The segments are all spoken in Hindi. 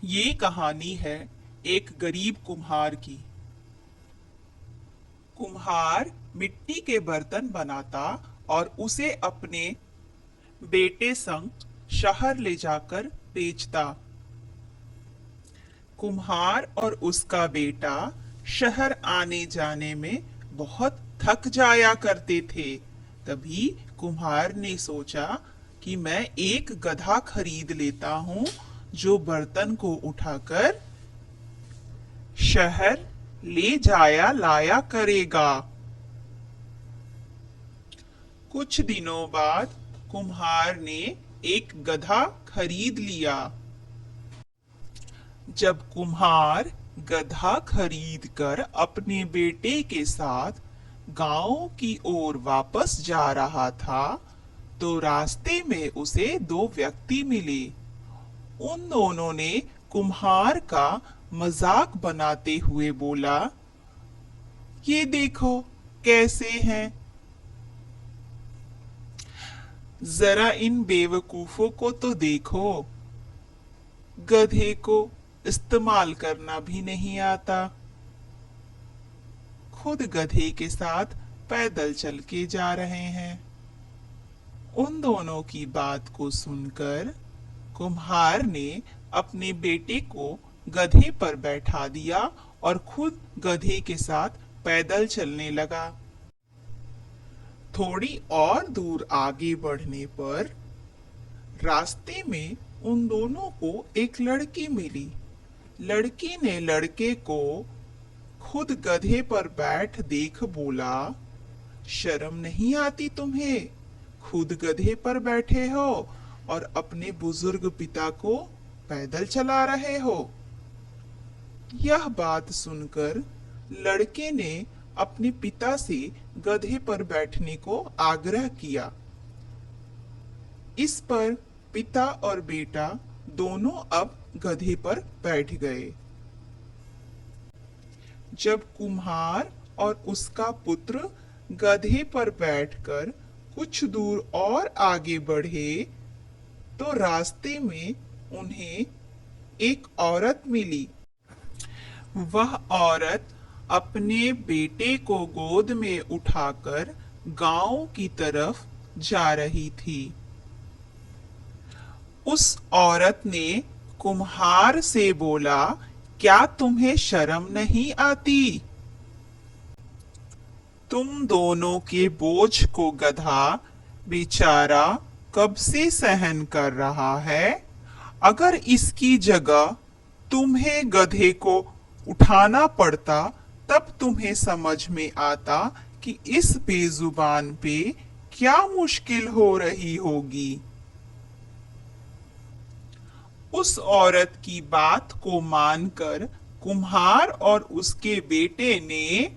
ये कहानी है एक गरीब कुम्हार की। कुम्हार मिट्टी के बर्तन बनाता और उसे अपने बेटे संग शहर ले जाकर बेचता। कुम्हार और उसका बेटा शहर आने जाने में बहुत थक जाया करते थे। तभी कुम्हार ने सोचा कि मैं एक गधा खरीद लेता हूँ जो बर्तन को उठाकर शहर ले जाया लाया करेगा। कुछ दिनों बाद कुम्हार ने एक गधा खरीद लिया। जब कुम्हार गधा खरीद कर अपने बेटे के साथ गांव की ओर वापस जा रहा था, तो रास्ते में उसे दो व्यक्ति मिले। उन दोनों ने कुम्हार का मजाक बनाते हुए बोला, ये देखो कैसे हैं, जरा इन बेवकूफों को तो देखो, गधे को इस्तेमाल करना भी नहीं आता, खुद गधे के साथ पैदल चल के जा रहे हैं। उन दोनों की बात को सुनकर कुम्हार ने अपने बेटे को गधे पर बैठा दिया और खुद गधे के साथ पैदल चलने लगा। थोड़ी और दूर आगे बढ़ने पर रास्ते में उन दोनों को एक लड़की मिली। लड़की ने लड़के को खुद गधे पर बैठ देख बोला, शर्म नहीं आती तुम्हें? खुद गधे पर बैठे हो और अपने बुजुर्ग पिता को पैदल चला रहे हो। यह बात सुनकर लड़के ने अपने पिता से गधे पर बैठने को आग्रह किया। इस पर पिता और बेटा दोनों अब गधे पर बैठ गए। जब कुम्हार और उसका पुत्र गधे पर बैठकर कुछ दूर और आगे बढ़े, तो रास्ते में उन्हें एक औरत मिली। वह औरत अपने बेटे को गोद में उठाकर गांव की तरफ जा रही थी। उस औरत ने कुम्हार से बोला, क्या तुम्हें शर्म नहीं आती? तुम दोनों के बोझ को गधा बेचारा कब से सहन कर रहा है। अगर इसकी जगह तुम्हें गधे को उठाना पड़ता, तब तुम्हें समझ में आता कि इस बेजुबान पे क्या मुश्किल हो रही होगी। उस औरत की बात को मानकर कुम्हार और उसके बेटे ने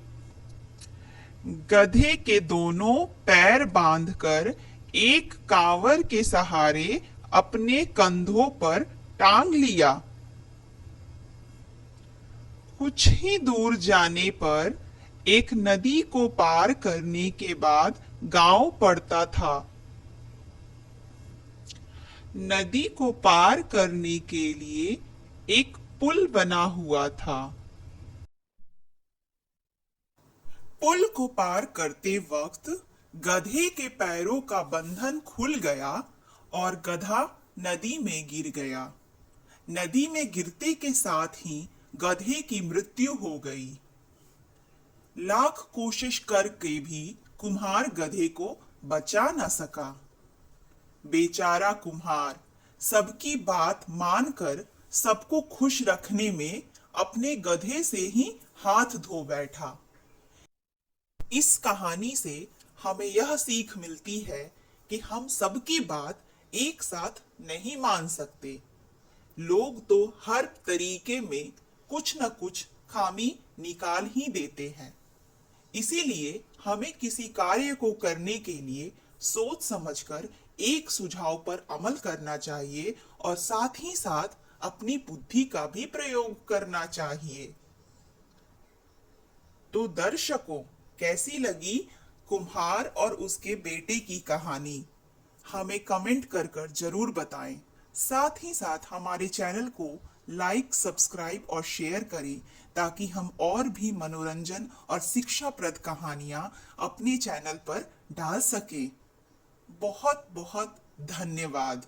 गधे के दोनों पैर बांधकर एक कांवर के सहारे अपने कंधों पर टांग लिया। कुछ ही दूर जाने पर एक नदी को पार करने के बाद गांव पड़ता था। नदी को पार करने के लिए एक पुल बना हुआ था। पुल को पार करते वक्त गधे के पैरों का बंधन खुल गया और गधा नदी में गिर गया। नदी में गिरते के साथ ही गधे की मृत्यु हो गई। लाख कोशिश करके भी कुम्हार गधे को बचा न सका। बेचारा कुम्हार सबकी बात मानकर सबको खुश रखने में अपने गधे से ही हाथ धो बैठा। इस कहानी से हमें यह सीख मिलती है कि हम सबकी बात एक साथ नहीं मान सकते। लोग तो हर तरीके में कुछ न कुछ खामी निकाल ही देते हैं। इसीलिए हमें किसी कार्य को करने के लिए सोच समझकर एक सुझाव पर अमल करना चाहिए और साथ ही साथ अपनी बुद्धि का भी प्रयोग करना चाहिए। तो दर्शकों, कैसी लगी कुम्हार और उसके बेटे की कहानी? हमें कमेंट कर जरूर बताएं। साथ ही साथ हमारे चैनल को लाइक, सब्सक्राइब और शेयर करें ताकि हम और भी मनोरंजन और शिक्षाप्रद कहानियां अपने चैनल पर डाल सकें। बहुत बहुत धन्यवाद।